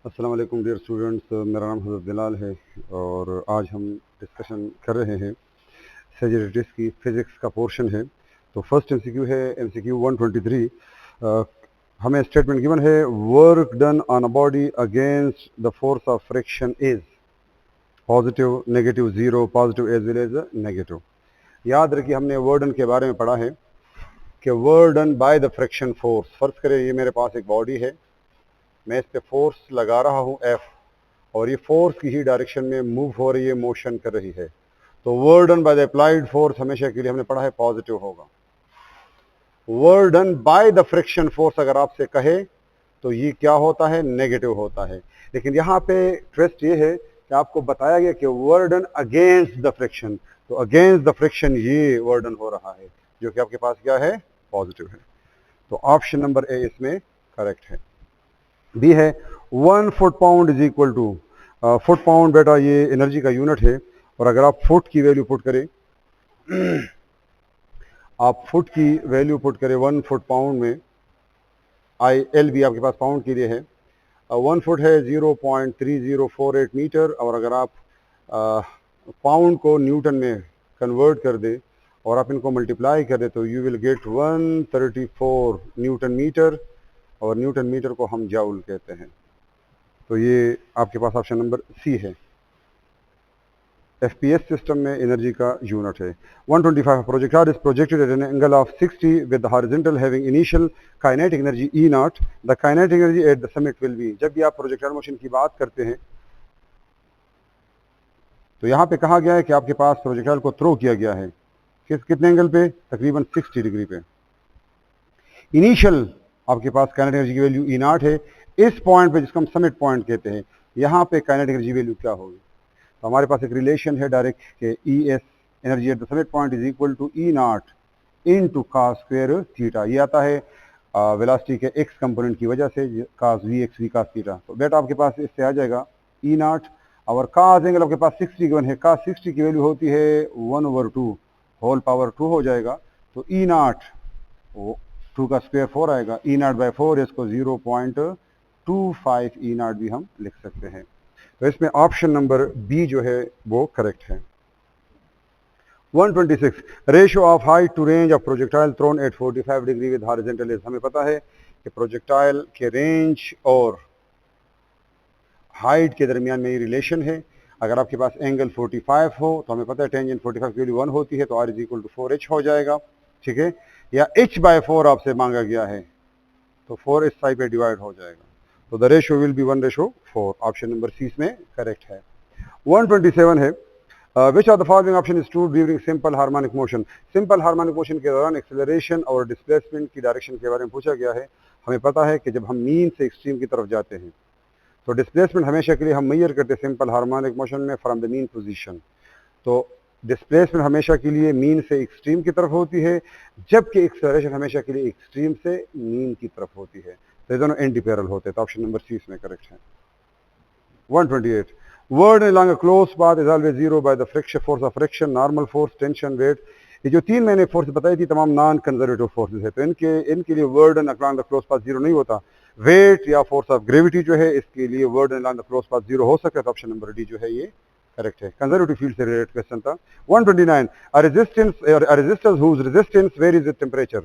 अस्सलाम वालेकुम dear students, मेरा नाम हज़रत बिलाल है और आज हम डिस्कशन कर रहे हैं सेजरिटीज़ की फ़िज़िक्स का पोर्शन है। तो फर्स्ट एमसीक्यू है एमसीक्यू 123। हमें स्टेटमेंट गिवन है, work done on a body against the force of friction is positive, negative, zero, positive as well as negative. याद रखिए हमने वर्क डन के बारे में पढ़ा है कि work done by the friction force. फ़र्ज़ करें ये मेरे पास एक बॉडी है, मैं इस पर फोर्स लगा रहा हूँ एफ, और ये फोर्स की ही डायरेक्शन में मूव हो रही है, मोशन कर रही है। तो work done by the applied force हमेशा के लिए हमने पढ़ा है पॉजिटिव होगा। Work done by the friction force अगर आपसे कहे तो ये क्या होता है, नेगेटिव होता है। लेकिन यहाँ पे ट्विस्ट ये है कि आपको बताया गया कि work done against the friction, तो अगेंस्ट द फ्रिक्शन ये वर्क डन हो रहा है, जो कि आपके पास क्या है, पॉजिटिव है। तो ऑप्शन नंबर ए इसमें करेक्ट है। बी है 1 foot pound is equal to, foot pound बेटा ये एनर्जी का यूनिट है, और अगर आप फुट की वैल्यू पुट करें आप फुट की वैल्यू पुट करें 1 फुट पाउंड में, आई एल भी आपके पास पाउंड के लिए है, 1 फुट है 0.3048 मीटर, और अगर आप पाउंड को न्यूटन में कन्वर्ट कर दे और आप इनको मल्टीप्लाई कर दे तो you will get 134 newton metre, और न्यूटन मीटर को हम जाउल कहते हैं। तो ये आपके पास ऑप्शन नंबर सी है। एफपीएस सिस्टम में एनर्जी का यूनिट है। 125 projectile is projected at an angle of 60 with the horizontal having initial kinetic energy E not, the kinetic energy at the summit will be. जब भी आप projectile motion की बात करते हैं तो यहाँ पे कहा गया है कि आपके पास प्रोजेक्टाइल को थ्रो किया गया है कितने एंगल पे, तकरीबन 60 डिग्री पे। इनिशियल आपके पास काइनेटिक एनर्जी की वैल्यू ई नॉट है, इस पॉइंट पे जिसको हम समिट पॉइंट कहते हैं, यहाँ पे काइनेटिक एनर्जी वैल्यू क्या होगी। तो हमारे पास एक रिलेशन है डायरेक्ट के E S energy at the summit point is equal to E naught into cos square theta. ये आता है वेलोसिटी के एक्स कंपोनेंट की वजह से, cos V X V cos theta. तो बेटा आपके पास इससे आ जाएगा ई नॉट, और कास एंगल आपके पास 60 गिवन है, कास 60 की वैल्यू होती है 1/2 होल पावर 2 हो जाएगा। तो ई नॉट 2 का स्क्वायर 4 आएगा, ई नॉट बाई 4, इसको 0.25 ई नॉट भी हम लिख सकते हैं। तो इसमें ऑप्शन नंबर बी जो है वो करेक्ट है। 126 ratio of height to range of projectile thrown at 45 degree with horizontal is. हमें पता है कि प्रोजेक्टाइल के रेंज और हाइट के दरमियान में ये रिलेशन है। अगर आपके पास एंगल 45 हो तो हमें पता है टेंजेंट 45 की वैल्यू 1 होती है, तो r is equal to 4h हो जाएगा, ठीक है। या h बाय 4 आपसे मांगा गया है तो 4 इस साइड पे डिवाइड हो जाएगा, तो the ratio will be 1:4। Option number C इसमें करेक्ट है। 127 है which of the following option is true during simple harmonic motion. Simple harmonic motion के दौरान एक्सेलरेशन और डिस्प्लेसमेंट की डायरेक्शन के बारे में पूछा गया है। हमें पता है कि जब हम मीन से एक्सट्रीम की तरफ जाते हैं तो डिस्प्लेसमेंट हमेशा के लिए हम मेजर करते हैं सिंपल हार्मोनिक मोशन में फ्रॉम द मीन पोजीशन। तो डिस्प्लेसमेंट हमेशा के लिए मीन से एक्सट्रीम की तरफ होती है, जबकि एक्सेलरेशन हमेशा के लिए एक्सट्रीम से मीन की तरफ होती है। तो ये दोनों एंटी पैरेलल होते हैं, तो ऑप्शन नंबर सी इसमें करेक्ट है। 128 word along a closed path is always zero by the friction, force of friction, normal force, tension, weight। ये जो तीन मैंने फोर्स बताई थी तमाम नॉन कंजर्वेटिव फोर्सेज है, तो इनके लिए word along the closed path zero नहीं होता। वेट या फोर्स ऑफ ग्रेविटी जो है इसके लिए word along the closed path zero हो सकता है, तो ऑप्शन नंबर डी जो है ये करेक्ट है। कंजर्वेटिव फील्ड से रिलेटेड क्वेश्चन था। 129 a resistance whose resistance varies with temperature।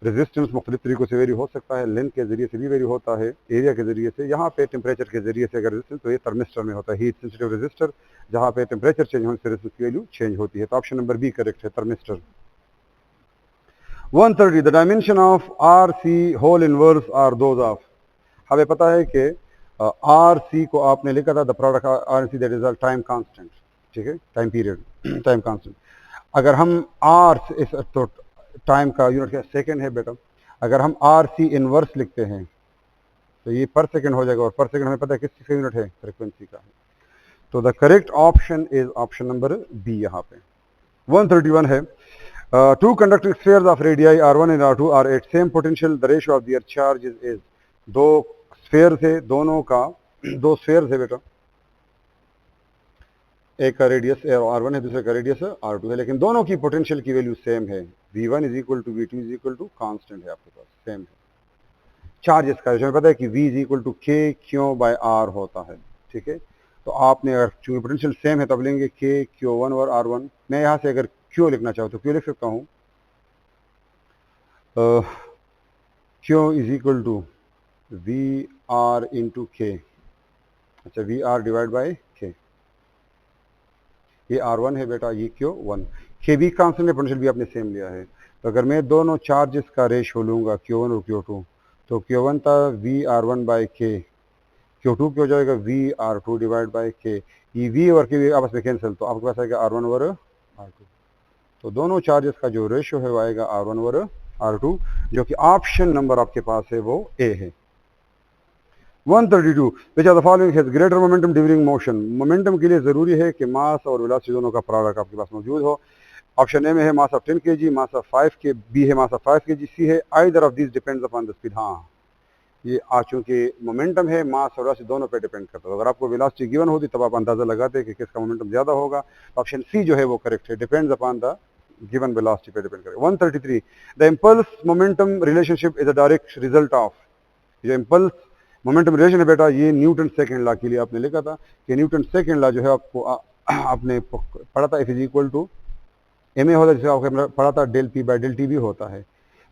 Resistance मुख्तलिफ तरीकों से वेरी हो सकता है, लेंथ के जरिए से भी वेरी होता है, एरिया के जरिए से, यहाँ पे टेम्परेचर के जरिए से अगर रेजिस्टेंस तो ये थर्मिस्टर में होता है, हीट सेंसिटिव रेजिस्टर, जहाँ पे टेम्परेचर चेंज होने से रेजिस्टेंस की वैल्यू चेंज होती है, तो ऑप्शन नंबर बी करेक्ट है, thermistor. 130 the dimension of R C whole inverse are those of. हमें पता है कि आर सी को आपने लिखा था the product R see that is time constant, ठीक है, टाइम पीरियड टाइम कांस्टेंट। अगर हम आर इस तो टाइम का यूनिट क्या सेकंड है बेटा, अगर हम आर सी इनवर्स लिखते हैं तो ये पर सेकंड हो जाएगा, और पर सेकंड हमें पता है किस चीज़ का यूनिट है, फ्रीक्वेंसी का है। तो the correct option is option number B यहाँ पे। 131 है two conducting spheres of radii r1 and r2 are at same potential the ratio of their charge is. दो स्फीयर्स है, दोनों का दो स्फीयर्स है बेटा, एक का रेडियस r1 है, दूसरे का रेडियस r2 है, लेकिन दोनों की पोटेंशियल की वैल्यू सेम है। v1 is equal to v2 is equal to constant है, आपके पास सेम है। चार्जेस का रेशो, हमें पता है कि V is equal to K Q by R होता है, ठीक है। तो आपने अगर चूंकि पोटेंशियल सेम है तो आप लेंगे K Q1 और R1। मैं यहाँ से अगर Q लिखना चाहूँ तो Q लिख सकता हूँ, Q is equal to V R into K, अच्छा वी आर डिवाइड बाई के, ये R1 है बेटा, ये Q1, के भी कांस्टेंट है, पोटेंशियल भी आपने सेम लिया है। तो अगर मैं दोनों चार्जेस का रेशो लूँगा Q1 और Q2, तो Q1 था VR1 बाई के, Q2 क्या हो जाएगा VR2 डिवाइड बाई के, ये V और के आपस में कैंसिल, तो आपके पास आएगा R1 और R2। तो दोनों चार्जेस का जो रेशो है वो आएगा R1 और R2, जो कि ऑप्शन नंबर आपके पास है वो ए है। 132 which are the following has greater momentum during motion. Momentum के लिए जरूरी है कि मास और वेलोसिटी दोनों का प्रोडक्ट आपके पास मौजूद हो। ऑप्शन ए में है mass of 10 kg, mass of 5 के, बी है मास ऑफ 5 kg, सी है either of this depends upon the speed. हाँ, ये चूंकि मोमेंटम है, मास और वेलोसिटी दोनों पे डिपेंड करता है। अगर आपको वेलोसिटी गिवन होती तब आप अंदाजा लगाते कि किसका मोमेंटम ज्यादा होगा। ऑप्शन सी जो है वो करेक्ट है, depends upon the given velocity पे डिपेंड करेगा। 133 the impulse momentum relationship is a direct result of. जो इम्पल्स मोमेंटम रिलेशन है बेटा, ये न्यूटन सेकेंड लॉ के लिए आपने लिखा था कि न्यूटन सेकेंड लॉ जो है आपको आपने पढ़ा था, F is equal to M A होता है, जिसे आपको पढ़ा था del P by del T भी होता है।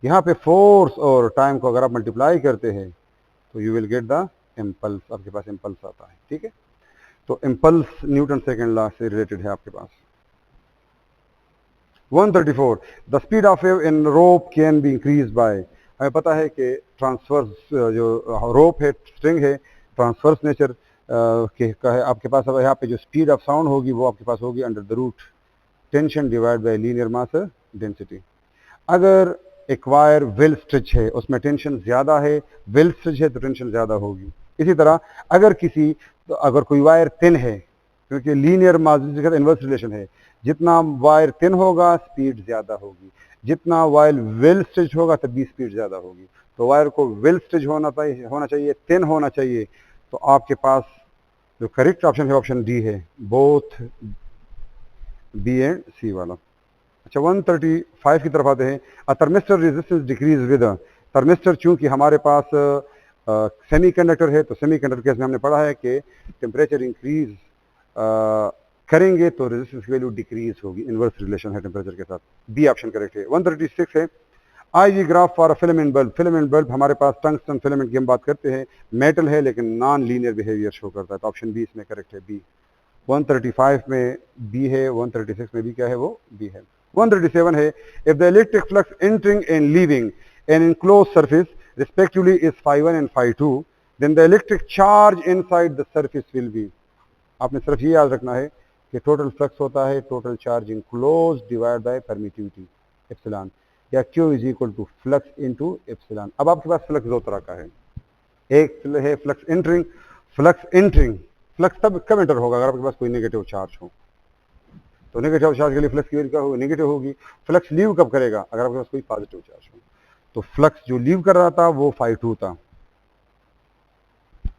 यहाँ पे फोर्स और टाइम को अगर आप मल्टीप्लाई करते हैं तो you will get the impulse, आपके पास इम्पल्स आता है, ठीक है। तो इम्पल्स न्यूटन सेकेंड लॉ से रिलेटेड है आपके पास। 134 the speed of wave in rope can be increase by. हमें पता है कि ट्रांसवर्स जो रोप है, स्ट्रिंग है, ट्रांसवर्स नेचर का है आपके पास। अब यहाँ पे जो स्पीड ऑफ साउंड होगी वो आपके पास होगी under the root tension divide by linear mass density. अगर एक वायर वेल स्ट्रिच है, उसमें टेंशन ज़्यादा है, वेल स्ट्रिच है तो टेंशन ज़्यादा होगी। इसी तरह अगर कोई वायर थिन है, क्योंकि लीनियर मास के इन्वर्स रिलेशन है, जितना वायर थिन होगा स्पीड ज़्यादा होगी, जितना वायर वेल स्ट्रिच होगा तभी स्पीड ज़्यादा होगी। तो वायर को वेल स्ट्रिच होना चाहिए, थिन होना चाहिए। तो आपके पास जो करेक्ट ऑप्शन है ऑप्शन डी है, बोथ बी एंड सी वाला। अच्छा 135 की तरफ आते हैं। A thermistor resistance decrease with. Thermistor चूंकि हमारे पास सेमीकंडक्टर है, तो सेमीकंडक्टर केस में हमने पढ़ा है कि टेम्परेचर इंक्रीज करेंगे तो रेजिस्टेंस की वैल्यू डिक्रीज होगी, इनवर्स रिलेशन है टेम्परेचर के साथ। बी ऑप्शन करेक्ट है। 136 है IV graph for a filament bulb. Filament bulb हमारे पास टंगस्टन फिलामेंट की हम बात करते हैं, मेटल है लेकिन नॉन लीनियर बिहेवियर शो करता है, तो ऑप्शन बी इसमें करेक्ट है, बी। 135 में बी है, 136 में भी क्या है वो बी है। 137 है if the electric flux entering and leaving an enclose surface respectively is phi1 and phi2 then the electric charge inside the surface will be. आपने सिर्फ ये याद रखना है कि टोटल फ्लक्स होता है total charge enclose divide by permittivity epsilon, या Q is equal to flux into epsilon. अब आपके पास फ्लक्स दो तरह का है, एक है फ्लक्स एंटरिंग। फ्लक्स तब कब एंटर होगा अगर आपके पास कोई नेगेटिव चार्ज हो, तो नेगेटिव चार्ज के लिए फ्लक्स की वैल्यू क्या होगी, नेगेटिव होगी। फ्लक्स लीव कब करेगा अगर आपके पास कोई पॉजिटिव चार्ज हो, तो फ्लक्स जो लीव कर रहा था वो phi2 था,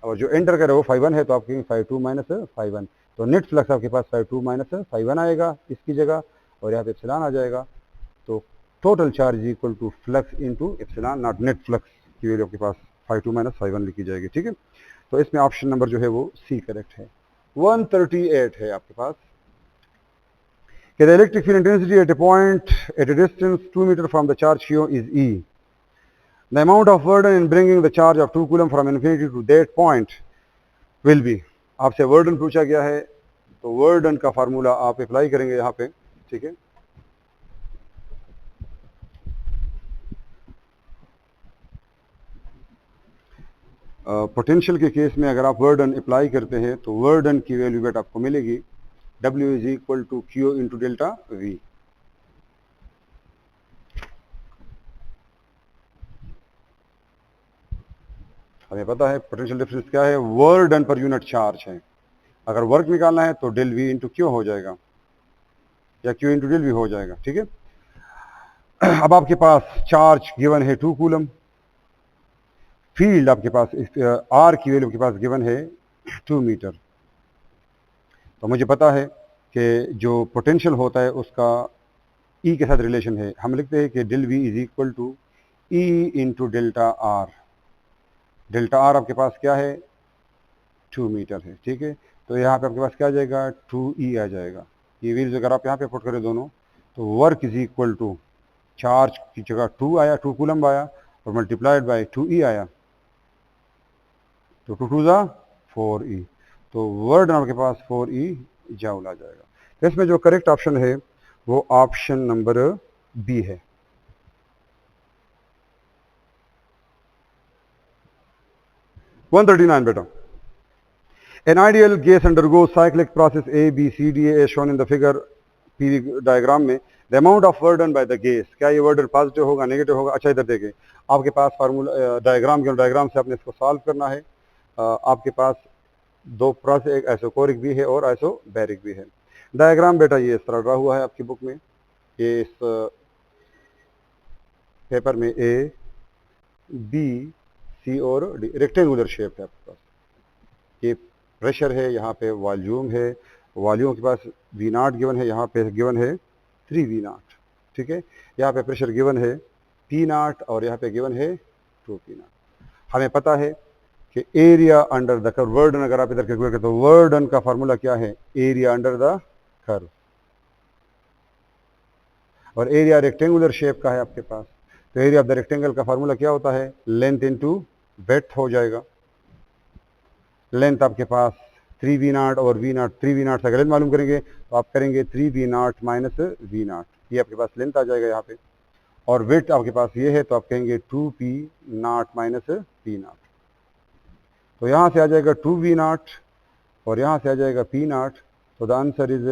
और जो एंटर कर रहा है वो phi1 है, तो आपकी phi2 माइनस phi1, तो नेट फ्लक्स आपके पास phi2 माइनस phi1 आएगा इसकी जगह, और यहाँ पे एप्सिलॉन आ जाएगा। तो total charge equal to flux into epsilon, not net flux की वैल्यू आपके पास phi2 माइनस phi1 लिखी जाएगी, ठीक है। तो इसमें ऑप्शन नंबर जो है वो सी करेक्ट है। 138 है आपके पास कि the electric field intensity at a point at a distance 2 meter from the charge Q is E. The amount of burden in bringing the charge of 2 coulomb from infinity to that point will be। आपसे वर्डन पूछा गया है, तो वर्डन का formula आप apply करेंगे यहाँ पे, ठीक है। पोटेंशियल के केस में अगर आप वर्डन अप्लाई करते हैं तो वर्डन की वैल्यू बेट आपको मिलेगी W is equal to Q into delta V। हमें पता है पोटेंशियल डिफरेंस क्या है, work done per unit charge है। अगर वर्क निकालना है तो डेल V इंटू Q हो जाएगा, या Q इंटू डेल V हो जाएगा, ठीक है। अब आपके पास चार्ज गिवन है 2 कूलम, फील्ड आपके पास R की वैल्यू आपके पास गिवन है 2 मीटर। तो मुझे पता है कि जो पोटेंशियल होता है उसका E के साथ रिलेशन है, हम लिखते हैं कि del V is equal to E into delta R। Delta R आपके पास क्या है, 2 मीटर है, ठीक है। तो यहाँ पे आपके पास क्या आ जाएगा, 2E आ जाएगा। ये वैल्यूज अगर आप यहाँ पे पुट करें दोनों, तो work is equal to charge की जगह 2 आया, 2 कूलम्ब आया, और मल्टीप्लाइड बाय 2E आया, तो 2 2 ज़ा 4E, तो वर्ड आपके पास 4E जूल आ जाएगा। तो इसमें जो करेक्ट ऑप्शन है वो ऑप्शन नंबर बी है। वन 139 बेटा, an ideal gas undergoes cyclic process A B C D A as shown in the figure PV diagram में the amount of work done by the gas, क्या ये work done positive होगा negative होगा। अच्छा इधर देखें, आपके पास फार्मूला डायग्राम से आपने इसको सॉल्व करना है। आपके पास दो प्रोसेस, एक आइसोकोरिक भी है और आइसोबैरिक भी है। डायग्राम बेटा ये इस तरह ड्रा हुआ है आपकी बुक में, ये इस पेपर में A B C और D रेक्टेंगुलर शेप है आपके पास। ये प्रेशर है, यहाँ पे वॉल्यूम है, वॉल्यूम के पास V नॉट गिवन है, यहाँ पे गिवन है 3V नॉट, ठीक है। यहाँ पे प्रेशर गिवन है P नॉट और यहाँ पे गिवन है 2P नॉट। हमें पता है कि area under the curve, work done अगर आप इधर कैलकुलेट करें तो वर्क डन का फार्मूला क्या है, एरिया अंडर द कर्व, और एरिया रेक्टेंगुलर शेप का है आपके पास, तो एरिया ऑफ द रेक्टेंगल का फार्मूला क्या होता है, लेंथ इनटू ब्रेड्थ हो जाएगा। लेंथ आपके पास 3V नॉट और V नॉट, 3V नॉट से अगर लेंथ मालूम करेंगे तो आप करेंगे 3V not minus V not, ये आपके पास लेंथ आ जाएगा यहाँ पे, और विड्थ आपके पास ये है तो आप कहेंगे 2P not minus P not. तो यहाँ से आ जाएगा 2V नॉट और यहाँ से आ जाएगा P नॉट, तो the answer is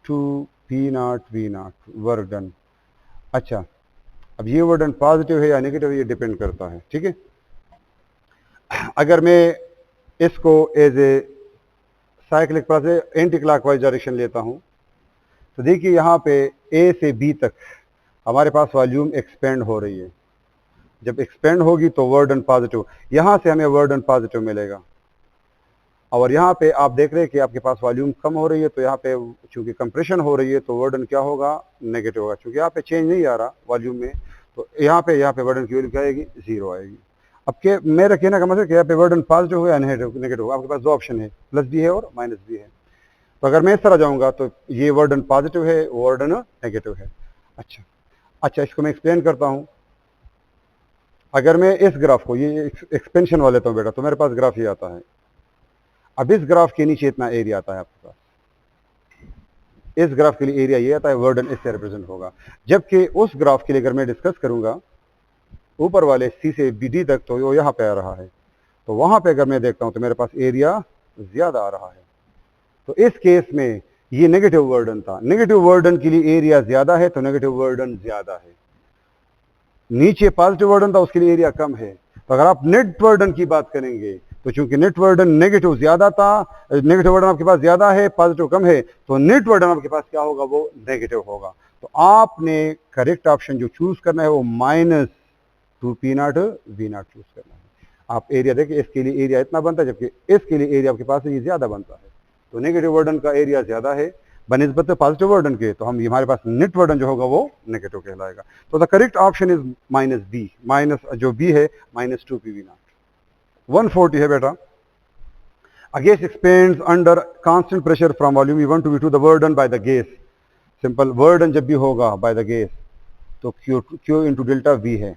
2P not V not work done. अच्छा, अब ये वर्क डन पॉजिटिव है या नेगेटिव है ये डिपेंड करता है, ठीक है। अगर मैं इसको as a cyclic process anti clockwise direction लेता हूं, तो देखिए यहाँ पे A से B तक हमारे पास वॉल्यूम एक्सपेंड हो रही है। जब एक्सपेंड होगी तो वर्क डन पॉजिटिव, यहाँ से हमें वर्क डन पॉजिटिव मिलेगा। और यहाँ पे आप देख रहे हैं कि आपके पास वॉल्यूम कम हो रही है, तो यहाँ पे चूंकि कंप्रेशन हो रही है तो वर्क डन क्या होगा, नेगेटिव होगा। चूंकि यहाँ पे चेंज नहीं आ रहा वॉल्यूम में, तो यहाँ पे वर्क डन की वैल्यू क्या आएगी, 0 आएगी। अब के मेरा कहने का मतलब यहाँ पे वर्क डन पॉजिटिव हो या नेगेटिव, आपके पास दो ऑप्शन है, प्लस भी है और माइनस भी है। तो अगर मैं इस तरह जाऊंगा तो ये वर्क डन पॉजिटिव है, वर्क डन नेगेटिव है। अच्छा, इसको मैं एक्सप्लेन करता हूँ। अगर मैं इस ग्राफ को ये एक्सपेंशन वाले तो बेटा, तो मेरे पास ग्राफ ये आता है। अब इस ग्राफ के नीचे इतना एरिया आता है आपके पास, इस ग्राफ के लिए एरिया ये आता है, वर्क डन इससे रिप्रेजेंट होगा। जबकि उस ग्राफ के लिए अगर मैं डिस्कस करूंगा ऊपर वाले C से BD तक, तो वो यहाँ पे आ रहा है, तो वहां पे अगर मैं देखता हूं तो मेरे पास एरिया ज्यादा आ रहा है। तो इस केस में ये नेगेटिव वर्क डन था, नेगेटिव वर्क डन के लिए एरिया ज्यादा है तो नेगेटिव वर्क डन ज्यादा है। नीचे पॉजिटिव वर्क डन था उसके लिए एरिया कम है। तो अगर आप नेट वर्क डन की बात करेंगे तो चूंकि नेट वर्क डन नेगेटिव ज्यादा था, नेगेटिव वर्क डन आपके पास ज्यादा है, पॉजिटिव कम है, तो नेट वर्क डन आपके पास क्या होगा, वो नेगेटिव होगा। तो आपने करेक्ट ऑप्शन जो चूज करना है वो minus 2P not V not choose करना है। आप एरिया देखिए, इसके लिए एरिया इतना बनता है जबकि इसके लिए एरिया आपके पास ये ज्यादा बनता है। तो नेगेटिव वर्क डन का एरिया ज्यादा है बनिस्बत पॉजिटिव वर्क डन के, तो हम हमारे पास नेट वर्क डन जो होगा वो नेगेटिव कहलाएगा। तो the correct option is minus B, minus जो बी है माइनस 2P V नॉट। 140 है बेटा, a gas expands under constant pressure from volume V1 to V2, the work done by the gas, simple work done जब भी होगा by the gas तो Q into delta V है,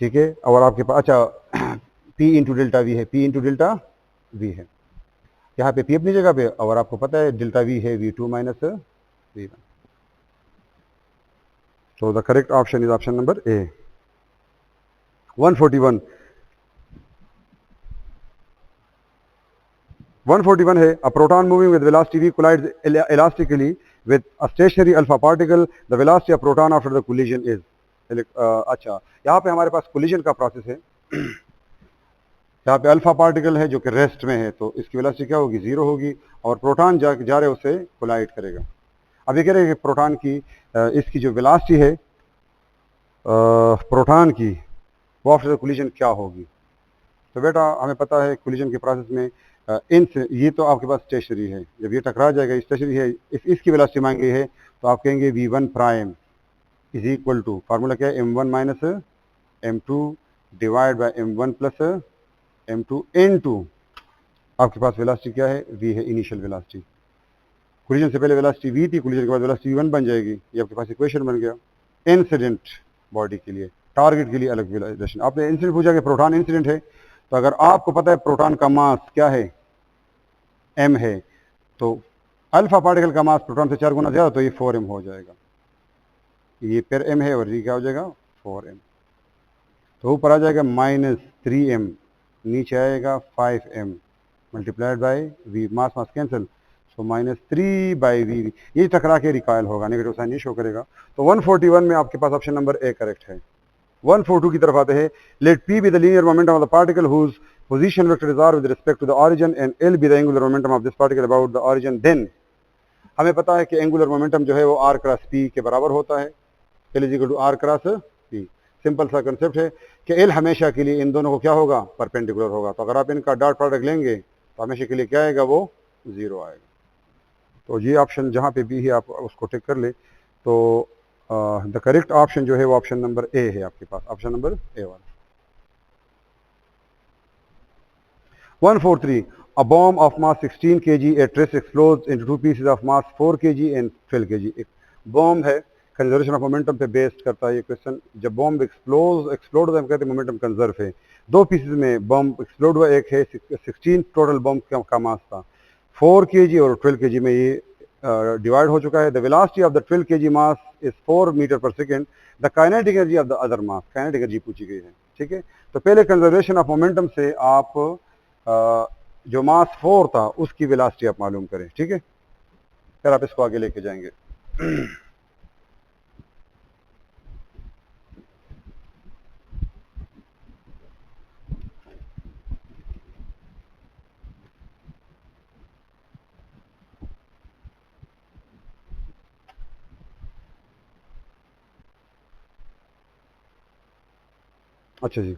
ठीक है। और आपके पास अच्छा P इंटू डेल्टा V है, P इंटू डेल्टा V है, यहाँ पे P अपनी जगह पे, और आपको पता है डेल्टा V है V2 minus V1। So the correct option is option number A. 141 है, a proton moving with velocity v collides elastically with a stationary alpha particle. The velocity of proton after the collision is अच्छा, यहाँ पे हमारे पास collision का process है। यहाँ पे alpha particle है जो कि रेस्ट में है, तो इसकी वेलोसिटी क्या होगी, 0 होगी, और प्रोटॉन जा रहे उससे कोलाइड करेगा। अब ये कह रहे हैं कि प्रोटॉन की इसकी जो वेलोसिटी है प्रोटॉन की, वो आफ्टर द कोलिजन क्या होगी। तो बेटा हमें पता है कोलिजन के प्रोसेस में ये तो आपके पास स्टेशनरी है, जब ये टकरा जाएगा स्टेशनरी है, इसकी वेलोसिटी मांगी है, तो आप कहेंगे V1 prime is equal to, formula क्या है, M1 minus M2 divide by m1 plus m2 into आपके पास वेलोसिटी क्या है, v है इनिशियल वेलोसिटी। कोलिजन से पहले वेलोसिटी v थी, कोलिजन के बाद वेलोसिटी v1 बन जाएगी। ये आपके पास इक्वेशन बन गया। इंसिडेंट बॉडी के लिए, टारगेट के लिए अलग वेलोसिटी। आपने इंसिडेंट पूछा कि प्रोटॉन इंसिडेंट है, तो अगर आपको पता है प्रोटॉन का मास क्या है, m है, तो अल्फा पार्टिकल का मास प्रोटॉन से 4 गुना ज़्यादा, तो ये 4m हो जाएगा। ये पर m है और ये क्या हो जाएगा 4m। तो ऊपर आ जाएगा -3m, नीचे आएगा 5m multiplied by v, mass mass cancel, so -3/v। ये टकरा के रिकॉइल होगा, नेगेटिव साइन ये शो करेगा। तो 141 में आपके पास ऑप्शन नंबर ए करेक्ट है। 142 की तरफ आते हैं। Let p be the linear momentum of the particle whose position vector is r with respect to the origin and l be the angular momentum of this particle about the origin. Then हमें पता है कि angular momentum जो है वो r cross p के बराबर होता है, l is equal to r cross p। Simple सा कंसेप्ट है कि l हमेशा के लिए इन दोनों को क्या होगा, परपेंडिकुलर होगा। तो अगर आप इनका डॉट प्रोडक्ट लेंगे तो हमेशा के लिए क्या आएगा, वो 0 आएगा। तो ये ऑप्शन जहाँ पे भी है आप उसको टिक कर ले। तो द करेक्ट ऑप्शन जो है वो ऑप्शन नंबर ए है आपके पास, ऑप्शन नंबर ए वाला। 143 a bomb of mass 16 kg at rest explodes into two pieces of mass 4 kg and 12 kg। एक बॉम्ब है, कंजर्वेशन ऑफ मोमेंटम पे बेस्ड करता है ये क्वेश्चन। जब बॉम्ब एक्सप्लोड होता है, हम कहते हैं मोमेंटम कंजर्व है। दो पीसेज में बॉम्ब एक्सप्लोड हुआ, एक है 16 टोटल बॉम्ब का मास था, 4 kg और 12 kg में ये डिवाइड हो चुका है। The velocity of the 12 kg mass is 4 metre per second. The kinetic energy of the other mass, kinetic energy पूछी गई है, ठीक है। तो पहले कंजर्वेशन ऑफ मोमेंटम से आप जो मास 4 था उसकी वेलोसिटी आप मालूम करें, ठीक है, फिर आप इसको आगे लेके जाएंगे। अच्छा जी,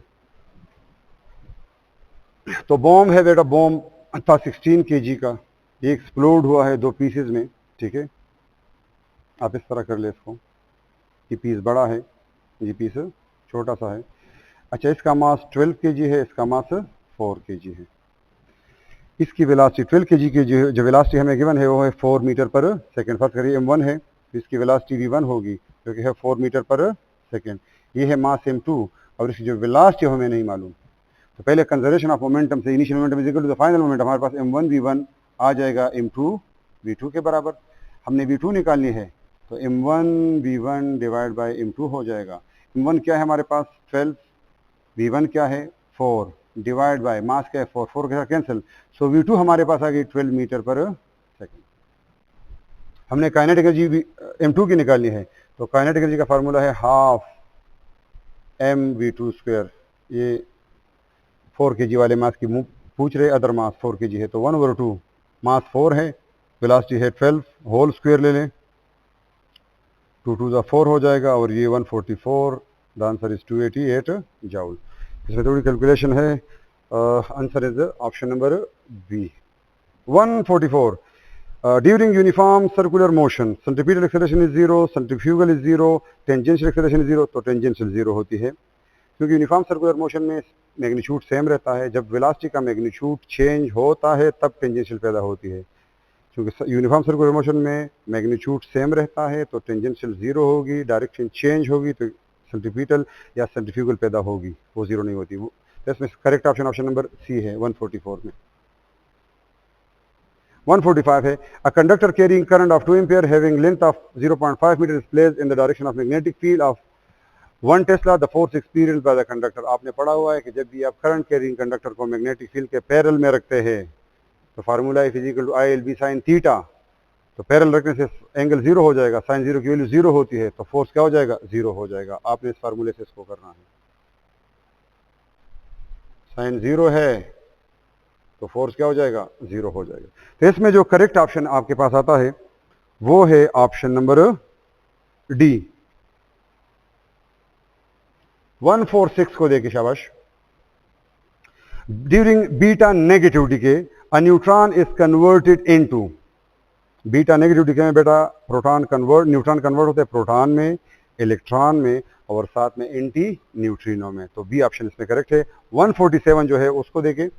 तो बॉम्ब है बेटा, बॉम्ब था 16 kg का, ये एक्सप्लोड हुआ है दो पीसेस में, ठीक है। आप इस तरह कर ले इसको, ये पीस बड़ा है, ये पीस छोटा सा है। अच्छा, इसका मास 12 kg है, इसका मास 4 kg है। इसकी वेलोसिटी 12 kg की जो वेलोसिटी हमें गिवन है वो है 4 मीटर पर सेकेंड। फर्स्ट करिए m1 है, तो इसकी वेलोसिटी v1 होगी जो कि है 4 मीटर पर सेकेंड। ये है मास m2 और इसकी जो वेलोसिटी हमें नहीं मालूम। तो पहले कंजर्वेशन ऑफ मोमेंटम से initial momentum is equal to the final momentum, हमारे पास m1 v1 आ जाएगा m2 v2 के बराबर। हमने v2 निकालनी है, तो m1 v1 divide by m2 हो जाएगा। m1 क्या है हमारे पास 12, v1 क्या है 4 डिवाइड बाय मास क्या है 4, 4 के साथ कैंसिल, सो v2 हमारे पास आ गई 12 मीटर पर सेकेंड। हमने काइनेटिक एनर्जी m2 की निकालनी है, तो काइनेटिक एनर्जी का फार्मूला है हाफ mv2 स्क्वायर। ये 4 kg वाले मास की पूछ रहे, अदर मास 4 kg है, तो 1/2 मास 4 है, वेलोसिटी है 12, होल स्क्वायर ले लें, 2 2 ज़ा 4 हो जाएगा और ये 144। The answer is 288 joule. इसमें थोड़ी कैलकुलेशन है, answer is option number B. 144 during uniform circular motion centripetal acceleration is 0, centrifugal is 0, tangential acceleration is 0। तो टेंजेंशियल 0 होती है क्योंकि यूनिफॉर्म सर्कुलर मोशन में मैग्नीट्यूड सेम रहता है। जब वेलोसिटी का मैग्नीट्यूड चेंज होता है तब टेंजेंशियल पैदा होती है। क्योंकि यूनिफॉर्म सर्कुलर मोशन में मैग्नीट्यूड सेम रहता है तो टेंजेंशियल 0 होगी, डायरेक्शन चेंज होगी तो सेंट्रीपिटल या सेंट्रीफ्यूगल पैदा होगी, वो 0 नहीं होती। वो इसमें correct option option number C है 144 में। 145 है a conductor carrying current of 2 ampere having length of 0.5 metre is placed in the direction of magnetic field of 1 tesla the force experienced by the conductor. आपने पढ़ा हुआ है कि जब भी आप करंट कैरिंग कंडक्टर को मैग्नेटिक फील्ड के पैरेलल में रखते हैं तो formula is equal to I L B sine theta. तो पैरेलल रखने से एंगल 0 हो जाएगा, साइन 0 की वैल्यू 0 होती है, तो फोर्स क्या हो जाएगा 0 हो जाएगा। आपने इस फार्मूले से इसको करना है, साइन 0 है तो फोर्स क्या हो जाएगा 0 हो जाएगा। तो इसमें जो करेक्ट ऑप्शन आपके पास आता है वो है ऑप्शन नंबर डी। 146 को देखिए, शाबाश। During beta negative decay a neutron is converted into, beta negative decay में बेटा न्यूट्रॉन कन्वर्ट होते हैं प्रोटॉन में, इलेक्ट्रॉन में। और साथ में एंटी न्यूट्रिनो में, तो बी ऑप्शन इसमें करेक्ट है। 147 जो है उसको देखें।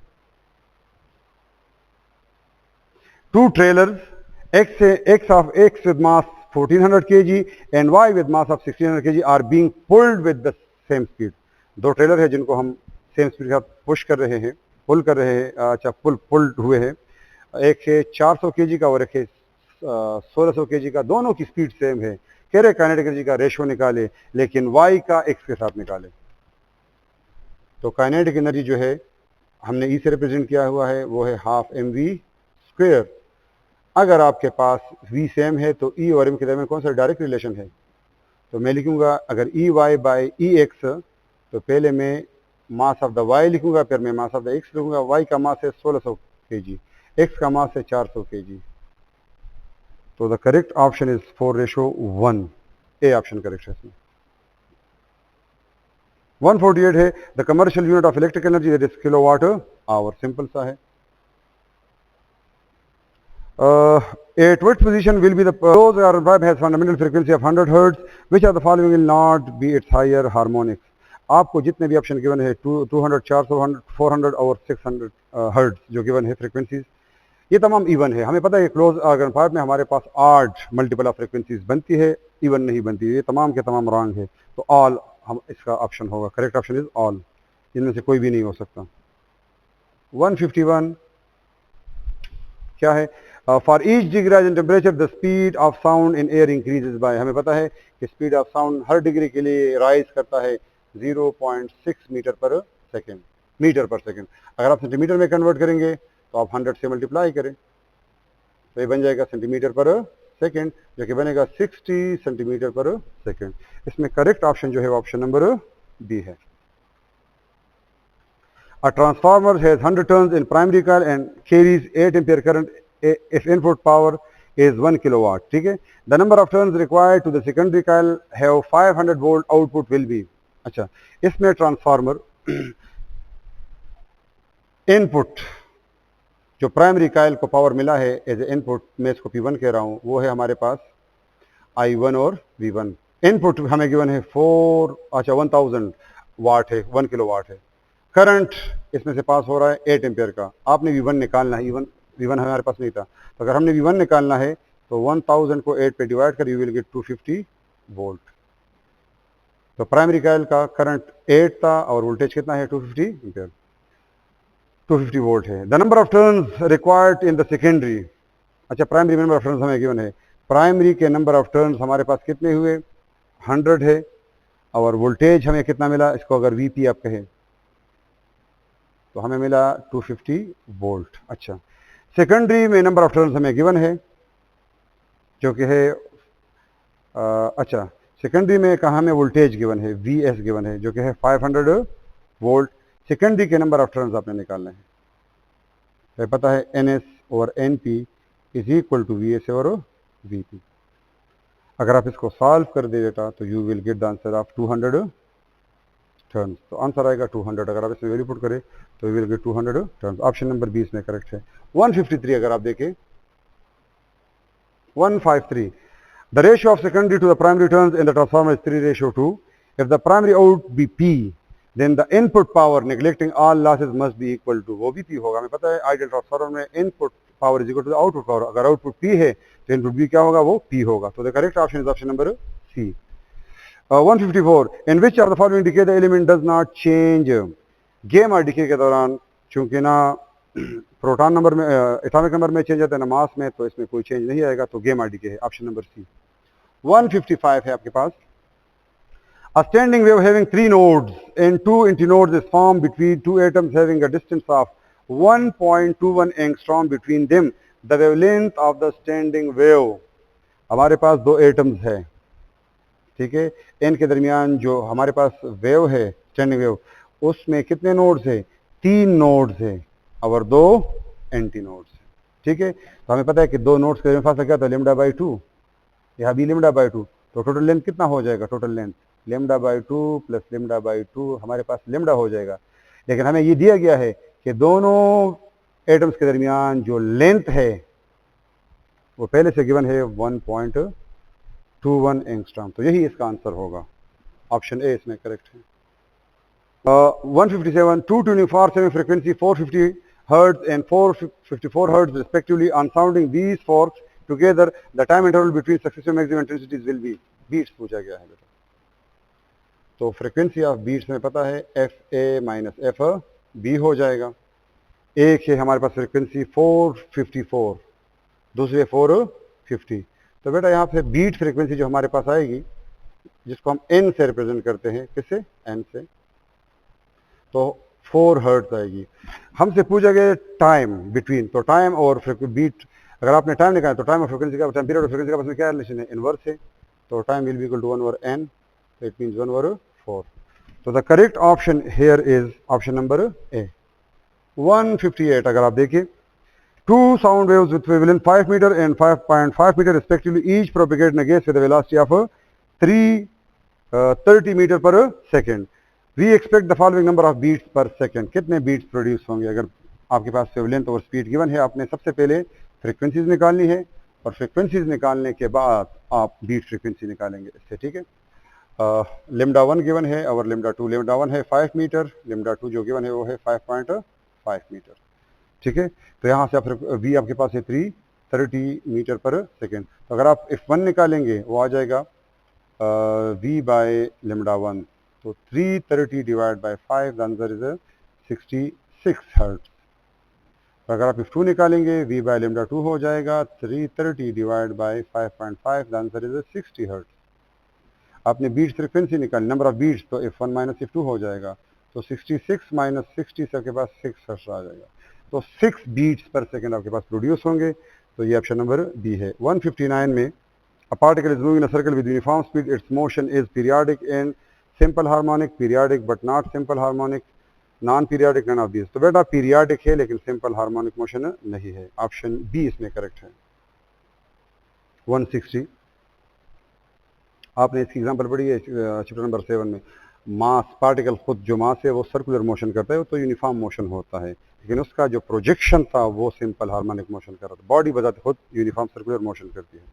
Two trailers x with mass 1400 kg and y with mass of 1600 kg are being pulled with the same speed। दो ट्रेलर है जिनको हम सेम स्पीड के साथ पुश कर रहे हैं, पुल कर रहे हैं, अच्छा पुल्ड हुए हैं। एक है 400 kg का और एक है 1600 kg का, दोनों की स्पीड सेम है। कह रहे काइनेटिक एनर्जी का रेशो निकाले, लेकिन y का x के साथ निकाले। तो काइनेटिक एनर्जी जो है हमने E से रिप्रेजेंट किया हुआ है, वो है हाफ mv²। अगर आपके पास v सेम है तो E और m के दरमियान कौन सा डायरेक्ट रिलेशन है? तो मैं लिखूंगा अगर EY बाई EX, तो पहले मैं मास ऑफ द y लिखूंगा, फिर मैं मास ऑफ द x लिखूंगा। y का मास है 1600 kg, x का मास है 400 kg। तो the correct option is 4:1, A option correct है इसमें। 148 है the commercial unit of electric energy that is kilowatt hour. Simple सा है। At which position will be the closed RF pipe has fundamental frequency of 100 Hz, which of the following will not be its higher harmonics? आपको जितने भी option given है 200, 400, 400 और 600 hertz जो given है frequencies, ये तमाम इवन है। हमें पता है क्लोज ऑर्गन पाइप में हमारे पास 8 मल्टीपल ऑफ फ्रिक्वेंसीज बनती है, इवन नहीं बनती है। ये तमाम के तमाम रॉन्ग है, तो ऑल हम इसका ऑप्शन होगा। करेक्ट ऑप्शन इज ऑल, इनमें से कोई भी नहीं हो सकता। 151 क्या है? For each degree rise in temperature the speed of sound in air increases by. हमें पता है कि speed of sound her degree के लिए राइज करता है 0.6 मीटर पर सेकेंड। अगर आप सेंटीमीटर में कन्वर्ट करेंगे तो आप 100 से मल्टीप्लाई करें, तो ये बन जाएगा सेंटीमीटर पर सेकेंड, जो कि बनेगा 60 सेंटीमीटर पर सेकेंड। इसमें करेक्ट ऑप्शन जो है ऑप्शन नंबर बी है। A transformer has 100 turns in primary coil and carries 8 ampere current if input power is 1 kilowatt. ठीक है। The number of turns required to the secondary coil have 500 volt output will be। अच्छा, इसमें transformer input जो primary coil को power मिला है as a input, मैं इसको P1 कह रहा हूँ, वो है हमारे पास I1 और V1। इनपुट हमें गिवन है 1000 वाट है, 1 किलो वाट है। करंट इसमें से पास हो रहा है 8 एम्पियर का। आपने V1 निकालना है, V1 हमारे पास नहीं था, तो अगर हमने V1 निकालना है तो 1000 को 8 पे डिवाइड कर, यू विल गेट 250 वोल्ट। तो प्राइमरी कॉइल का करंट 8 था और वोल्टेज कितना है? 250 एम्पियर, 250 वोल्ट है। The number of turns required in the secondary. अच्छा, प्राइमरी नंबर ऑफ टर्न्स हमें गिवन है। प्राइमरी के नंबर ऑफ टर्न्स हमारे पास कितने हुए? 100 है, और वोल्टेज हमें कितना मिला? इसको अगर VP आप कहें तो हमें मिला 250 वोल्ट। अच्छा, सेकेंडरी में नंबर ऑफ टर्न्स हमें गिवन है जो कि है अच्छा, सेकेंडरी में कहा हमें वोल्टेज गिवन है, VS गिवन है, जो कि है 500 वोल्ट। सेकेंडरी के नंबर ऑफ टर्न्स आपने निकालना है। तो पता है NS और NP is equal to VS और VP। अगर आप इसको सॉल्व कर दे बेटा तो you will get the answer of 200 turns. तो आंसर आएगा 200। अगर आप इसमें वैल्यू पुट करें तो you will get 200 turns. Option number 20 में करेक्ट है। 153 अगर आप देखें, 153 the ratio of secondary to the primary turns in the transformer is 3:2। If the primary out be P then the input power neglecting all losses must be equal to, वो भी P होगा। हमें पता है आइडियल ट्रांसफार्मर में input power is equal to the output power. अगर output P है तो इनपुट भी क्या होगा? वो P होगा। तो the correct option is option number C। 154 in which of the following decay the element does not change। गेमा डिके के दौरान चूंकि ना प्रोटॉन नंबर में एटॉमिक नंबर में चेंज आता है ना मास में, तो इसमें कोई चेंज नहीं आएगा, तो गेमा डिके है ऑप्शन नंबर C। 155 है आपके पास। A standing wave having 3 nodes and 2 antinodes is formed between 2 atoms having a distance of 1.21 angstrom between them. The wavelength of the standing wave। हमारे पास 2 एटम्स है, ठीक है। इन के दरमियान जो हमारे पास वेव है, स्टैंडिंग वेव, उसमें कितने नोड्स है? 3 नोड्स है और 2 एंटी नोड्स है, ठीक है। तो हमें पता है कि 2 नोड्स के फासला क्या था? λ/2, यहाँ भी λ/2। तो टोटल लेंथ कितना हो जाएगा? टोटल लेंथ λ/2 प्लस λ/2, हमारे पास λ हो जाएगा। लेकिन हमें ये दिया गया है कि दोनों एटम्स के दरमियान जो लेंथ है वो पहले से गिवन है 1.21 एंगस्ट्रॉम। तो यही इसका आंसर होगा। ऑप्शन ए इसमें करेक्ट है। 157, two tuning for same frequency 450 hertz and 454 hertz respectively. On sounding these forks together, the time interval between successive maximum intensities will be. Beats पूछा गया है बेटा, तो फ्रिक्वेंसी ऑफ बीट्स में पता है F A minus F B हो जाएगा। एक है हमारे पास फ्रिक्वेंसी 454, दूसरी 450, तो बेटा यहाँ पे बीट फ्रिक्वेंसी जो हमारे पास आएगी, जिसको हम एन से रिप्रेजेंट करते हैं, किससे, एन से, तो 4 हर्ट्ज आएगी। हमसे पूछा गया टाइम बिटवीन, तो टाइम और बीट, अगर आपने टाइम निकाला तो टाइम और फ्रिक्वेंसी का, टाइम पीरियड और फ्रिक्वेंसी का आपस में क्या रिलेशन है, इनवर्स है, तो time will be equal to 1 over n, it means 1 over 4। तो the correct option here is option number A. 158 अगर आप देखिए, two sound waves with wavelength 5 meter and 5.5 meter respectively, each propagate in a gas with a velocity of 330 meter per second. We expect the following number of beats per second. कितने beats produce होंगे? अगर आपके पास wavelength और speed given है, आपने सबसे पहले frequencies निकालनी है और फ्रीक्वेंसीज निकालने के बाद आप बीट फ्रीक्वेंसी निकालेंगे इससे, ठीक है। लेमडा 1 गिवन है और लेमडा 2, लेमडा 1 है 5 मीटर, लेमडा 2 जो गिवन है वो है 5.5 मीटर, ठीक है। तो यहाँ से आप वी आपके पास है 330 मीटर पर सेकेंड, तो अगर आप F1 निकालेंगे वो आ जाएगा V बाय लेमडा 1, तो 330 divide by 5, the answer is 66 hertz. तो अगर आप F2 निकालेंगे V बाय लेमडा 2 हो जाएगा 330 divide by 5.5, the answer is 60 hertz. आपने बीट्स फ्रिक्वेंसी निकाली, नंबर ऑफ बीट्स, तो F1 माइनस F2 हो जाएगा, तो 66 माइनस 60 से आपके पास 6 हर्ट्ज आ जाएगा, तो 6 बीट्स पर सेकेंड आपके पास प्रोड्यूस होंगे, तो ये ऑप्शन नंबर बी है। 159 में, a particle is moving in a circle with uniform speed, its motion is periodic and simple harmonic, periodic but not simple harmonic, non periodic, none of these। तो बेटा periodic है लेकिन simple harmonic motion नहीं है, option B इसमें correct है। 160 आपने इसकी एग्जांपल पढ़ी है चैप्टर नंबर 7 में। मास पार्टिकल खुद जो मास है वो सर्कुलर मोशन करता है, तो यूनिफॉर्म मोशन होता है, लेकिन उसका जो प्रोजेक्शन था वो सिंपल हार्मोनिक मोशन कर रहा था। बॉडी बजाते खुद यूनिफॉर्म सर्कुलर मोशन करती है,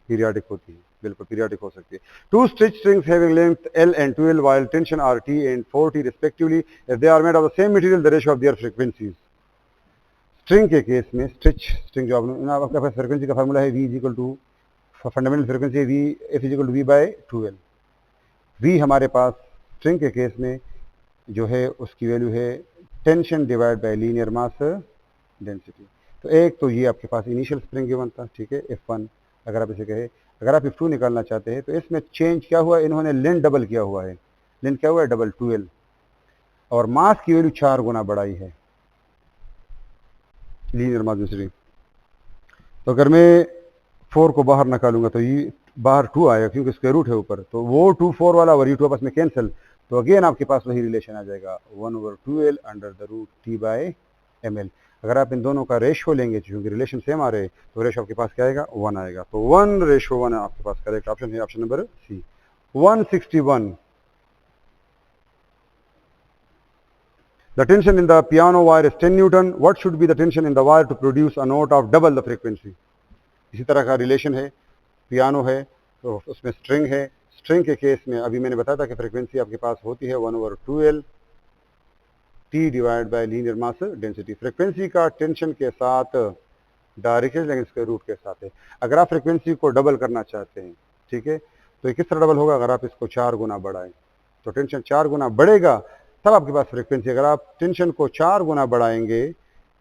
पीरियाडिक होती है, बिल्कुल पीरियाडिक हो सकती है। Two stretch strings having length L and 12 while tension are T and 4T respectively, if they are made of the same material, the ratio of their frequencies। String के case में, stretch string जो आपके पास frequency का formula है, V is equal to fundamental frequency है V, F is equal to V by 12। V हमारे पास string के केस में जो है उसकी वैल्यू है tension divide by linear mass density. तो एक तो ये आपके पास इनिशियल स्प्रिंग गिवन था, ठीक है, F1 अगर आप इसे कहे। अगर आप F2 निकालना चाहते हैं तो इसमें चेंज क्या हुआ, इन्होंने लेंथ डबल किया हुआ है, लेंथ क्या हुआ है, डबल 12, और मास की वैल्यू 4 गुना बढ़ाई है, लीनियर मास डेंसिटी। तो अगर मैं 4 को बाहर निकालूंगा तो ये बाहर 2 आएगा क्योंकि स्क्वायर रूट है ऊपर, तो वो 2 4 वाला और ये 2 आपस में कैंसिल, तो अगेन आपके पास वही रिलेशन आ जाएगा 1 over 2L under the root T by ml। अगर आप इन दोनों का रेशियो लेंगे, क्योंकि रिलेशन सेम आ रहे हैं, तो रेशियो आपके पास क्या आएगा, 1 आएगा, तो 1:1 आपके पास करेक्ट ऑप्शन है, option number C. 161 the tension in the piano wire is 10 Newton, what should be the tension in the wire to produce a note of double the frequency। इसी तरह का रिलेशन है, पियानो है तो उसमें string है, string के case में अभी मैंने बताया था कि फ्रीक्वेंसी आपके पास होती है 1 over 2L T divide by linear mass density. Frequency का टेंशन के साथ डायरेक्ट लेकिन स्क्वायर रूट के साथ है। अगर आप फ्रीक्वेंसी को डबल करना चाहते हैं, ठीक है, तो ये किस तरह डबल होगा, अगर आप इसको 4 गुना बढ़ाएं तो टेंशन 4 गुना बढ़ेगा, तब आपके पास फ्रीक्वेंसी। अगर आप टेंशन को 4 गुना बढ़ाएंगे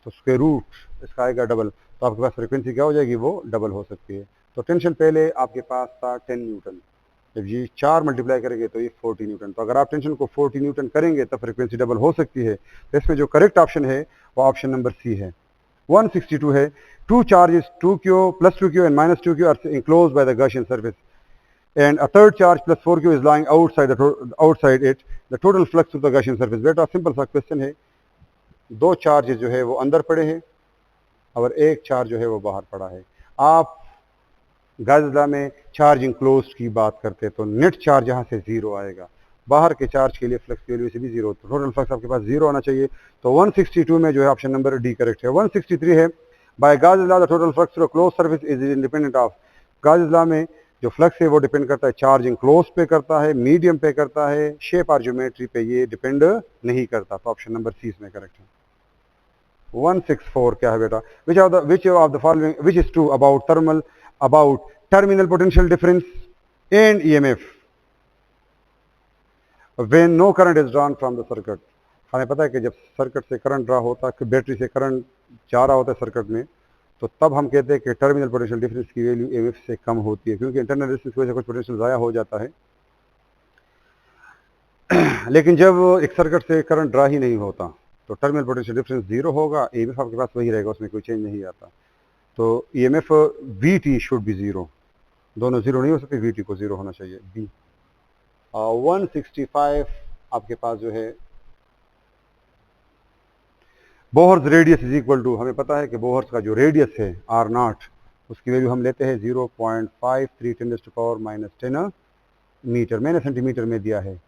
तो स्क्वायर रूट इसका आएगा डबल, तो आपके पास फ्रीक्वेंसी क्या हो जाएगी, वो डबल हो सकती है। तो टेंशन पहले आपके पास था 10 न्यूटन, जब ये 4 मल्टीप्लाई करेंगे तो ये 40 न्यूटन, तो अगर आप टेंशन को 40 न्यूटन करेंगे तब फ्रीक्वेंसी डबल हो सकती है। तो इसमें जो करेक्ट ऑप्शन है वो ऑप्शन नंबर सी है। 162 है, two charges 2Q plus 2Q and minus 2Q are enclosed by the Gaussian surface and a third charge plus 4Q is lying outside it, the total flux through the Gaussian surface। बेटा simple सा question है, दो charges जो है वो अंदर पड़े हैं और एक चार्ज जो है वो बाहर पड़ा है। आप गाज़िला में चार्ज इंक्लोज की बात करते हैं तो नेट चार्ज यहाँ से 0 आएगा, बाहर के चार्ज के लिए फ्लक्स की वैल्यू से भी 0, तो टोटल फ्लक्स आपके पास 0 आना चाहिए। तो 162 में जो है ऑप्शन नंबर डी करेक्ट है। 163 है, by Gauss law the total flux through close surface is independent of. Gauss law में जो फ्लक्स है वो डिपेंड करता है चार्ज इनक्लोज पे करता है, मीडियम पे करता है, शेप और ज्योमेट्री पे ये डिपेंड नहीं करता। तो ऑप्शन नंबर सी इसमें करेक्ट है। 164 क्या है बेटा? Which of the following which is true about terminal potential difference and EMF when no current is drawn from the circuit. हमें पता है कि जब सर्किट से करंट ड्रा होता है, बैटरी से करंट जा रहा होता है सर्किट में, तो तब हम कहते हैं कि टर्मिनल पोटेंशियल डिफरेंस की वैल्यू ईएमएफ से कम होती है, क्योंकि इंटरनल रेजिस्टेंस की वजह से कुछ पोटेंशियल ज़ाया हो जाता है। लेकिन जब एक सर्किट से करंट ड्रा ही नहीं होता तो टर्मिनल पोटेंशियल डिफरेंस जीरो होगा, ईएमएफ आपके पास वही रहेगा, उसमें कोई चेंज नहीं आता। तो EMF VT should be zero, दोनों जीरो नहीं हो सकते, वीटी को जीरो होना चाहिए। बी 165 आपके पास जो है Bohr's radius is equal to, हमें पता है कि बोहर्स का जो रेडियस है आर नॉट, उसकी वैल्यू हम लेते हैं 0.53 10⁻10 मीटर, मैंने सेंटीमीटर में दिया है,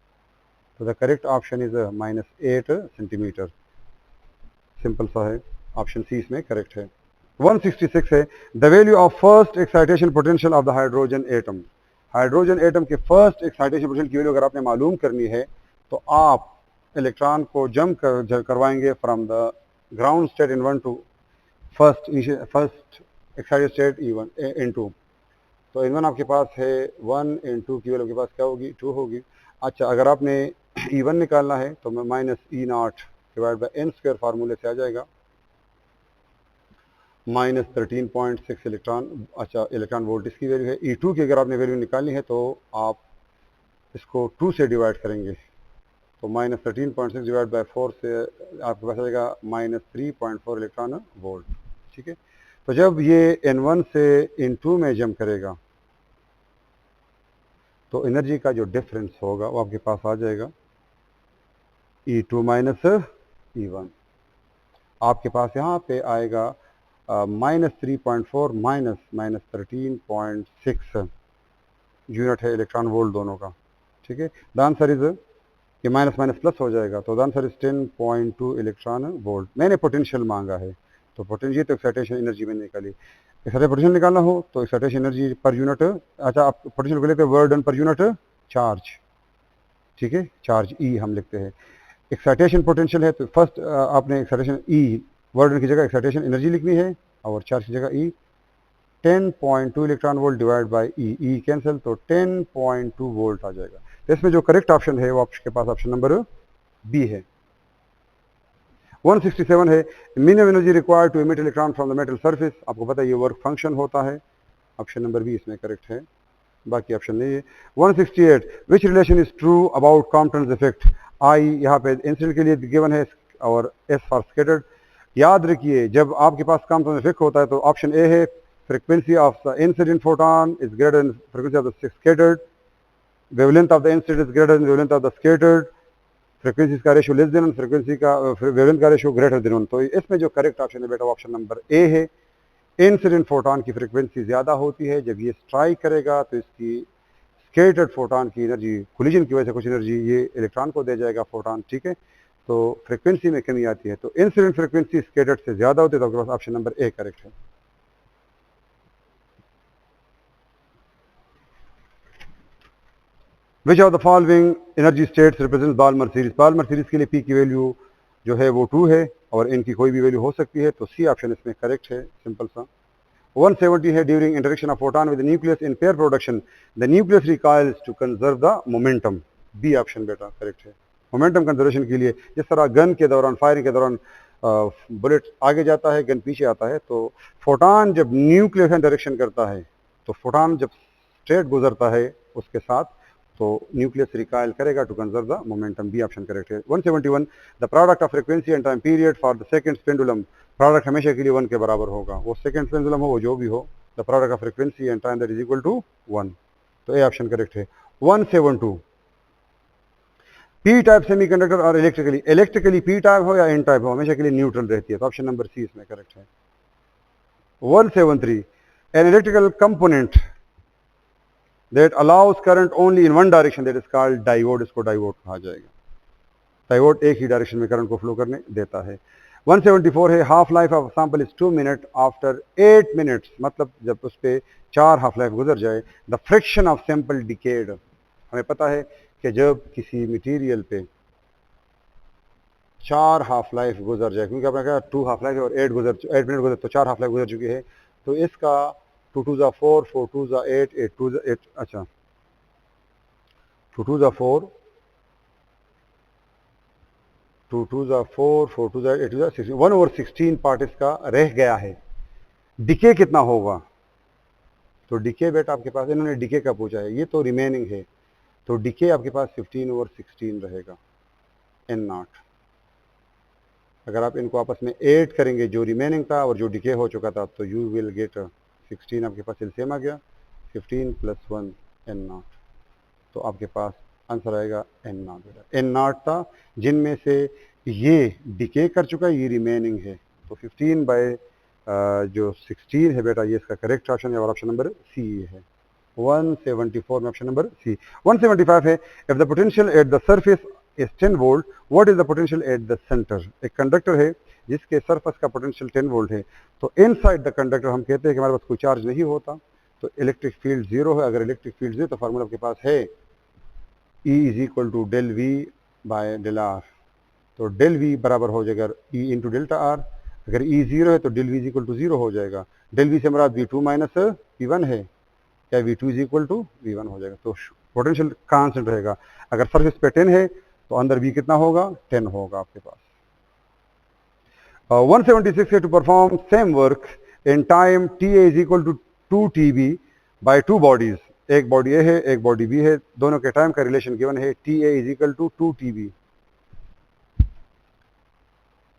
तो the correct option is -8 centimetre. Simple सा है, ऑप्शन सी इसमें करेक्ट है। 166 है the value of first excitation potential of the hydrogen atom. Hydrogen atom के फर्स्ट एक्साइटेशन पोटेंशियल की वैल्यू अगर आपने मालूम करनी है तो आप इलेक्ट्रॉन को जंप करवाएंगे from the ground state in 1 to first excited state in2। तो in1 आपके पास है 1, in2 की वैल्यू आपके पास क्या होगी? 2 होगी। अच्छा, अगर आपने E1 निकालना है तो -E0 डिवाइड बाई n² फार्मूले से आ जाएगा, -13.6 इलेक्ट्रॉन। अच्छा, इलेक्ट्रॉन वोल्ट इसकी वैल्यू है। E2 की अगर आपने वैल्यू निकालनी है तो आप इसको 2 से डिवाइड करेंगे, तो -13.6 डिवाइड बाई 4 से आपके पास आ जाएगा -3.4 इलेक्ट्रॉन वोल्ट। ठीक है, तो जब ये N1 से N2 में जंप करेगा तो एनर्जी का जो डिफरेंस होगा वो आपके पास आ जाएगा E2 माइनस E1। आपके पास यहाँ पे आएगा -3.4 -13.6 यूनिट है इलेक्ट्रॉन वोल्ट दोनों का। ठीक है, द आंसर इज ये माइनस माइनस प्लस हो जाएगा, तो the answer is 10.2 electron volt. मैंने पोटेंशियल मांगा है, तो पोटेंशियल तो एक्साइटेशन एनर्जी मैंने निकाली। एक्साइटेशन पोटेंशियल निकालना हो तो एक्साइटेशन एनर्जी पर यूनिट, अच्छा आप पोटेंशियल को लेते हैं work done per unit charge. ठीक है, चार्ज ई हम लिखते हैं। एक्साइटेशन पोटेंशियल है तो फर्स्ट आपने एक्साइटेशन ई वर्क डन की जगह एक्साइटेशन एनर्जी लिखनी है और चार्ज की जगह ई। 10.2 electron volt divide by E cancel, तो 10.2 वोल्ट आ जाएगा। तो इसमें जो करेक्ट ऑप्शन है वो आपके पास ऑप्शन नंबर बी है। 167 है minimum energy required to emit electron from the metal surface. आपको पता है ये वर्क फंक्शन होता है, ऑप्शन नंबर बी इसमें करेक्ट है, बाकी ऑप्शन नहीं है। 168 which relation is true about Compton's effect. आई यहाँ पे इंसिडेंट के लिए गिवन है और एस फॉर स्कैटर्ड। याद रखिए जब आपके पास कॉम्पटन्स इफेक्ट होता है तो ऑप्शन ए है frequency of the incident photon is greater than frequency of the scattered, wavelength of the incident is greater than wavelength of the scattered, frequency का रेशियो लेस देन फ्रीक्वेंसी का wavelength का ratio greater than 1। तो इसमें जो correct option है बेटा option number ए है। Incident photon की फ्रीक्वेंसी ज़्यादा होती है, जब ये स्ट्राइक करेगा तो इसकी स्केटर्ड फोटोन की एनर्जी कोलिजन की वजह से कुछ एनर्जी ये इलेक्ट्रॉन को दे जाएगा फोटोन। ठीक है, तो फ्रीक्वेंसी में कमी आती है, तो इंसिडेंट फ्रीक्वेंसी स्केटर्ड से ज़्यादा होती है, तो ऑप्शन नंबर ए करेक्ट है। Which of the following energy states represent Balmer series. Balmer series के लिए पी की वैल्यू जो है वो 2 है और एन की कोई भी वैल्यू हो सकती है, तो सी ऑप्शन इसमें करेक्ट है, सिंपल सा। 170 है during interaction of photon with nucleus in pair production the nucleus recoils to conserve the momentum. B option बेटा करेक्ट है। मोमेंटम कंजर्वेशन के लिए जिस तरह गन के दौरान फायरिंग के दौरान बुलेट आगे जाता है, गन पीछे आता है, तो फोटोन जब न्यूक्लियस डायरेक्शन करता है तो फोटोन जब स्ट्रेट गुजरता है उसके साथ तो न्यूक्लियस रिकॉइल करेगा to conserve the momentum. B option correct है। 171 the product of frequency and time period for the second pendulum. Product हमेशा के लिए 1 के बराबर होगा, वो सेकंड पेंडुलम हो वो जो भी हो, the product of frequency and time that is equal to 1, तो ए ऑप्शन करेक्ट है। 172 पी टाइप सेमीकंडक्टर और इलेक्ट्रिकली पी टाइप हो या एन टाइप हो हमेशा के लिए न्यूट्रल रहती है, तो ऑप्शन नंबर सी इसमें करेक्ट है। 173 an electrical component that allows current only in one direction that is called diode, इसको डायोड कहा जाएगा। डायोड एक ही डायरेक्शन में करंट को फ्लो करने देता है। 174 है half life of sample is 2 minute after 8 minutes, मतलब जब उस पर 4 हाफ लाइफ गुजर जाए। The friction of sample decade, हमें पता है कि जब किसी मटेरियल पे 4 हाफ लाइफ गुजर जाए, क्योंकि आपने कहा 2 हाफ लाइफ और 8 मिनट गुजर, तो 4 हाफ लाइफ गुजर चुकी है, तो इसका 2 2 4 4 2 8 8 2 8, अच्छा 2 2 4 2 2 4 4 2 8 2 16, 1/16 पार्ट इसका रह गया है। डिके कितना होगा? तो डिके बेटा आपके पास, इन्होंने डिके का पूछा है, ये तो रिमेनिंग है, तो डिके आपके पास 15/16 रहेगा n0। अगर आप इनको आपस में ऐड करेंगे, जो रिमेनिंग था और जो डिके हो चुका था, तो यू विल गेट 16, आपके पास एलसीएम आ गया 15 + 1 n0, तो आपके पास आंसर आएगा n0 बेटा। n0 था जिनमें से ये डिके कर चुका है, ये रिमेनिंग है, तो 15 बाय जो 16 है बेटा, ये इसका करेक्ट ऑप्शन है और ऑप्शन नंबर सी है। 174 में ऑप्शन नंबर सी। 175 है if the potential at the surface is 10 volt, what is the potential at the centre. एक कंडक्टर है जिसके सरफेस का पोटेंशियल 10 वोल्ट है, तो इनसाइड द कंडक्टर हम कहते हैं कि हमारे पास कोई चार्ज नहीं होता, तो इलेक्ट्रिक फील्ड जीरो है। अगर इलेक्ट्रिक फील्ड जीरो, तो फार्मूला आपके पास है E = del V by del R, तो del V बराबर हो जाएगा E × डेल्टा R। अगर E जीरो है तो del V = 0 हो जाएगा। del V से हमारा V2 - V1 है, या V2 = V1 हो जाएगा, तो पोटेंशियल कांस्टेंट रहेगा। अगर सरफेस पे 10 है तो अंदर V कितना होगा? 10 होगा आपके पास। 176 है to perform same work in time TA = 2 TB by 2 bodies, एक बॉडी ए है एक बॉडी बी है, दोनों के टाइम का रिलेशन गिवन है TA = 2 TB।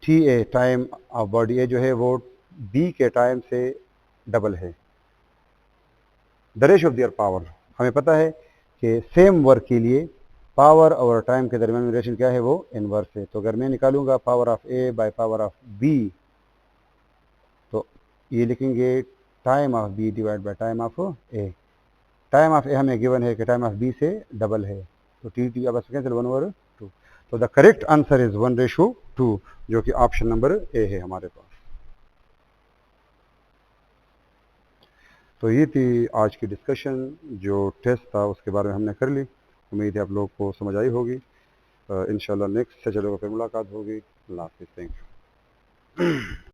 TA time of body A जो है वो बी के टाइम से डबल है। The ratio of their power, हमें पता है कि सेम वर्क के लिए पावर और टाइम के दरमियान रिलेशन क्या है? वो इनवर्स है। तो अगर मैं निकालूंगा power of A by power of B, तो ये लिखेंगे time of B divide by time of A. Time of A हमें गिवन है कि टाइम ऑफ बी से डबल है, तो टी अब कैंसिल 1/2, तो द करेक्ट आंसर इज 1/2, जो कि ऑप्शन नंबर ए है हमारे पास। तो ये थी आज की डिस्कशन, जो टेस्ट था उसके बारे में हमने कर ली। उम्मीद है आप लोग को समझ आई होगी। इंशाल्लाह नेक्स्ट सेशन में फिर मुलाकात होगी। अल्लाह हाफिज़, थैंक यू।